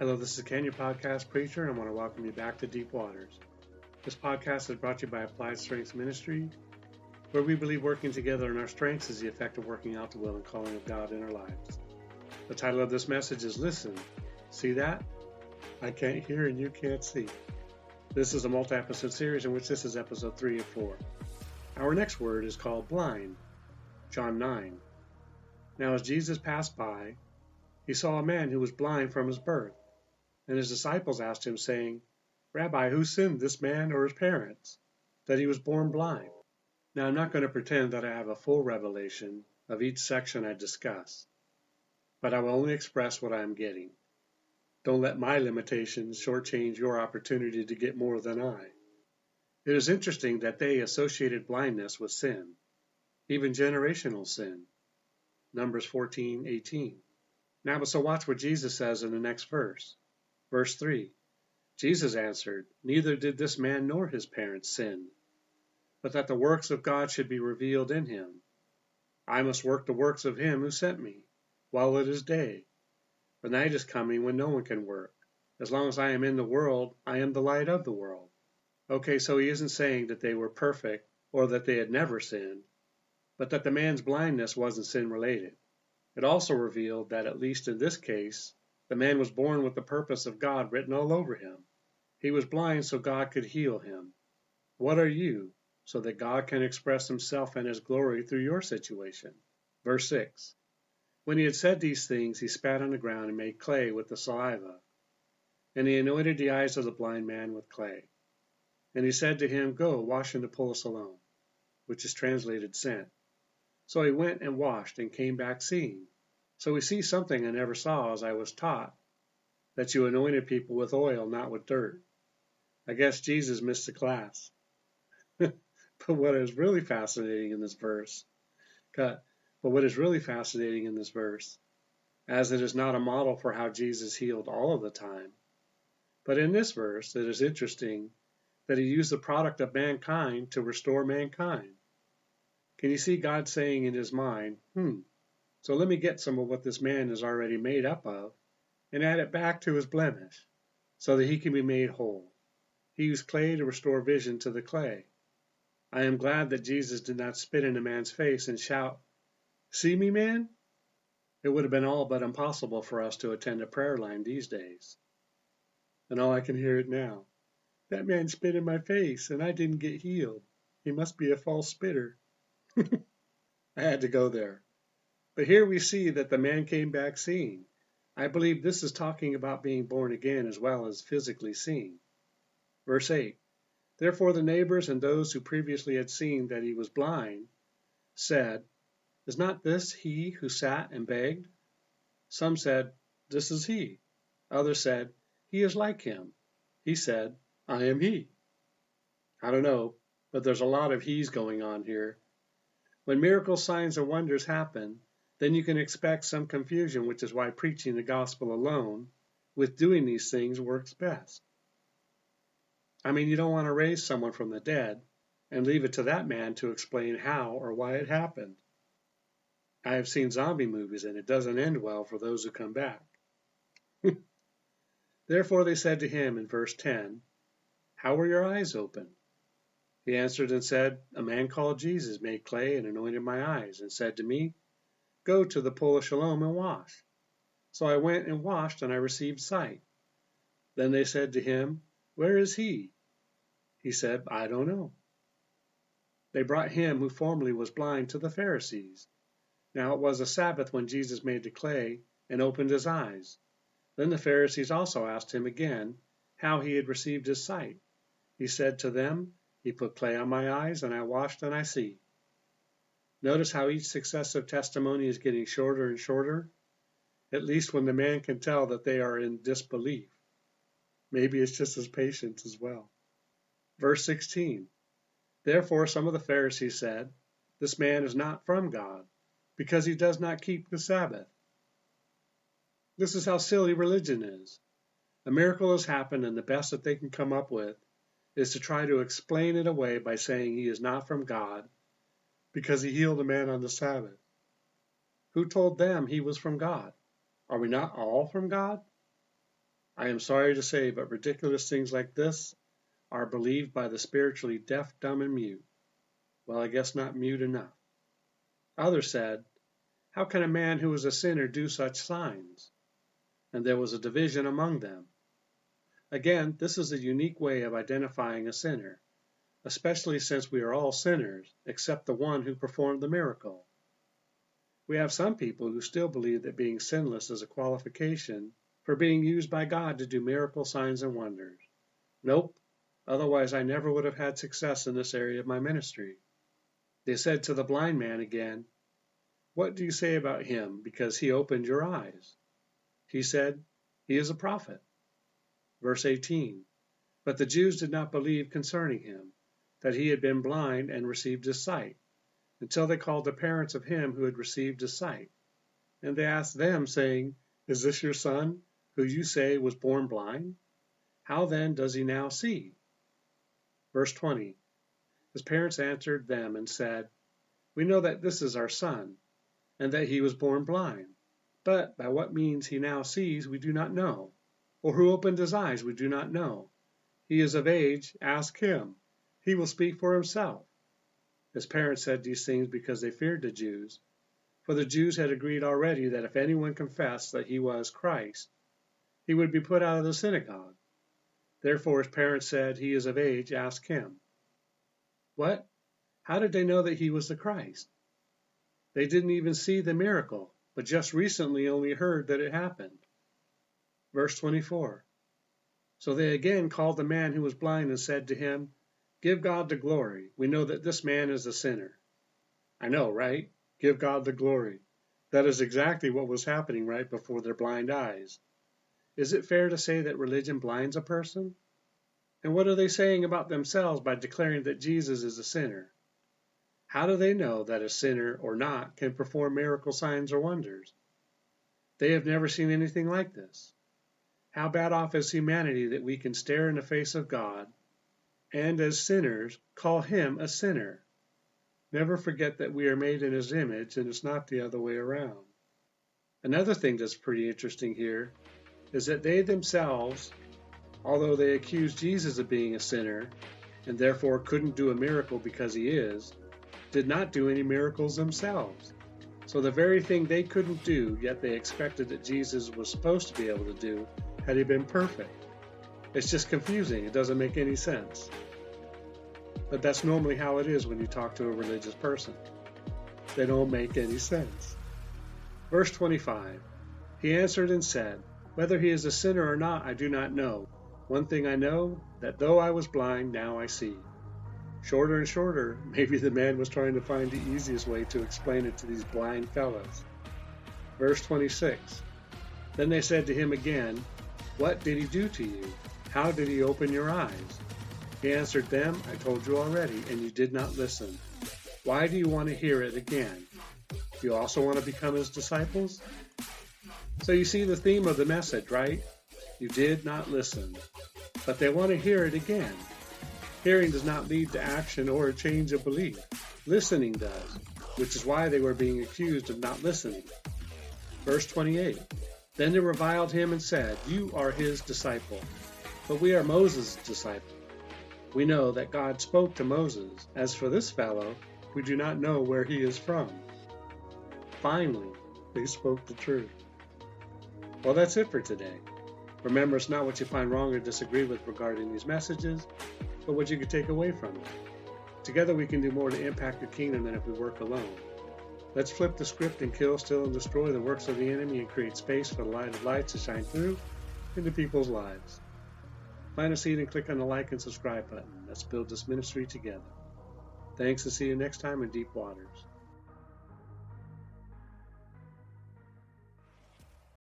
Hello, this is Ken, your podcast preacher, and I want to welcome you back to Deep Waters. This podcast is brought to you by Applied Strengths Ministry, where we believe working together in our strengths is the effect of working out the will and calling of God in our lives. The title of this message is Listen. See that? I can't hear and you can't see. This is a multi-episode series in which this is episode 3 of 4. Our next word is called blind. John 9. Now as Jesus passed by, he saw a man who was blind from his birth. And his disciples asked him, saying, Rabbi, who sinned, this man or his parents, that he was born blind? Now I'm not going to pretend that I have a full revelation of each section I discuss, but I will only express what I am getting. Don't let my limitations shortchange your opportunity to get more than I. It is interesting that they associated blindness with sin, even generational sin. Numbers 14:18. Now, so watch what Jesus says in the next verse. Verse 3, Jesus answered, Neither did this man nor his parents sin, but that the works of God should be revealed in him. I must work the works of him who sent me, while it is day. The night is coming when no one can work. As long as I am in the world, I am the light of the world. Okay, so he isn't saying that they were perfect or that they had never sinned, but that the man's blindness wasn't sin-related. It also revealed that, at least in this case, the man was born with the purpose of God written all over him. He was blind so God could heal him. What are you, so that God can express himself and his glory through your situation? Verse 6. When he had said these things, he spat on the ground and made clay with the saliva. And he anointed the eyes of the blind man with clay. And he said to him, Go, wash in the pool of Siloam, which is translated sent. So he went and washed and came back seeing. So we see something I never saw as I was taught, that you anointed people with oil, not with dirt. I guess Jesus missed the class. But what is really fascinating in this verse, as it is not a model for how Jesus healed all of the time, but in this verse it is interesting that he used the product of mankind to restore mankind. Can you see God saying in his mind, So let me get some of what this man is already made up of and add it back to his blemish so that he can be made whole. He used clay to restore vision to the clay. I am glad that Jesus did not spit in a man's face and shout, See me, man? It would have been all but impossible for us to attend a prayer line these days. And all I can hear it now. That man spit in my face and I didn't get healed. He must be a false spitter. I had to go there. But here we see that the man came back seeing. I believe this is talking about being born again as well as physically seeing. Verse 8, Therefore the neighbors and those who previously had seen that he was blind said, Is not this he who sat and begged? Some said, This is he. Others said, He is like him. He said, I am he. I don't know, but there's a lot of he's going on here. When miracles, signs, and wonders happen, then you can expect some confusion, which is why preaching the gospel alone with doing these things works best. I mean, you don't want to raise someone from the dead and leave it to that man to explain how or why it happened. I have seen zombie movies, and it doesn't end well for those who come back. Therefore they said to him in verse 10, How were your eyes open? He answered and said, A man called Jesus made clay and anointed my eyes, and said to me, Go to the pool of Siloam and wash. So I went and washed, and I received sight. Then they said to him, Where is he? He said, I don't know. They brought him who formerly was blind to the Pharisees. Now it was a Sabbath when Jesus made the clay and opened his eyes. Then the Pharisees also asked him again how he had received his sight. He said to them, He put clay on my eyes, and I washed, and I see. Notice how each successive testimony is getting shorter and shorter, at least when the man can tell that they are in disbelief. Maybe it's just his patience as well. Verse 16, Therefore some of the Pharisees said, This man is not from God, because he does not keep the Sabbath. This is how silly religion is. A miracle has happened, and the best that they can come up with is to try to explain it away by saying he is not from God because he healed a man on the Sabbath. Who told them he was from God? Are we not all from God? I am sorry to say, but ridiculous things like this are believed by the spiritually deaf, dumb, and mute. Well, I guess not mute enough. Others said, how can a man who is a sinner do such signs? And there was a division among them. Again, this is a unique way of identifying a sinner, especially since we are all sinners, except the one who performed the miracle. We have some people who still believe that being sinless is a qualification for being used by God to do miracle signs and wonders. Nope, otherwise I never would have had success in this area of my ministry. They said to the blind man again, what do you say about him because he opened your eyes? He said, he is a prophet. Verse 18, but the Jews did not believe concerning him, that he had been blind and received his sight, until they called the parents of him who had received his sight. And they asked them, saying, is this your son, who you say was born blind? How then does he now see? Verse 20, his parents answered them and said, we know that this is our son, and that he was born blind. But by what means he now sees we do not know, or who opened his eyes we do not know. He is of age, ask him. He will speak for himself. His parents said these things because they feared the Jews, for the Jews had agreed already that if anyone confessed that he was Christ, he would be put out of the synagogue. Therefore his parents said, he is of age, ask him. What? How did they know that he was the Christ? They didn't even see the miracle, but just recently only heard that it happened. Verse 24. So they again called the man who was blind and said to him, give God the glory. We know that this man is a sinner. I know, right? Give God the glory. That is exactly what was happening right before their blind eyes. Is it fair to say that religion blinds a person? And what are they saying about themselves by declaring that Jesus is a sinner? How do they know that a sinner or not can perform miracle signs or wonders? They have never seen anything like this. How bad off is humanity that we can stare in the face of God and as sinners call him a sinner? Never forget that we are made in his image and it's not the other way around. Another thing that's pretty interesting here is that they themselves, although they accuse Jesus of being a sinner and therefore couldn't do a miracle because he is, did not do any miracles themselves. So the very thing they couldn't do, yet they expected that Jesus was supposed to be able to do, had he been perfect. It's just confusing. It doesn't make any sense. But that's normally how it is when you talk to a religious person. They don't make any sense. Verse 25, he answered and said, whether he is a sinner or not, I do not know. One thing I know, that though I was blind, now I see. Shorter and shorter, maybe the man was trying to find the easiest way to explain it to these blind fellows. Verse 26, then they said to him again, what did he do to you? How did he open your eyes? He answered them, I told you already, and you did not listen. Why do you want to hear it again? Do you also want to become his disciples? So you see the theme of the message, right? You did not listen. But they want to hear it again. Hearing does not lead to action or a change of belief. Listening does, which is why they were being accused of not listening. Verse 28, then they reviled him and said, you are his disciple, but we are Moses' disciple. We know that God spoke to Moses. As for this fellow, we do not know where he is from. Finally, they spoke the truth. Well, that's it for today. Remember, it's not what you find wrong or disagree with regarding these messages, but what you can take away from it. Together we can do more to impact the kingdom than if we work alone. Let's flip the script and kill, steal, and destroy the works of the enemy and create space for the light of lights to shine through into people's lives. Plant a seed and click on the like and subscribe button. Let's build this ministry together. Thanks, and see you next time in Deep Waters.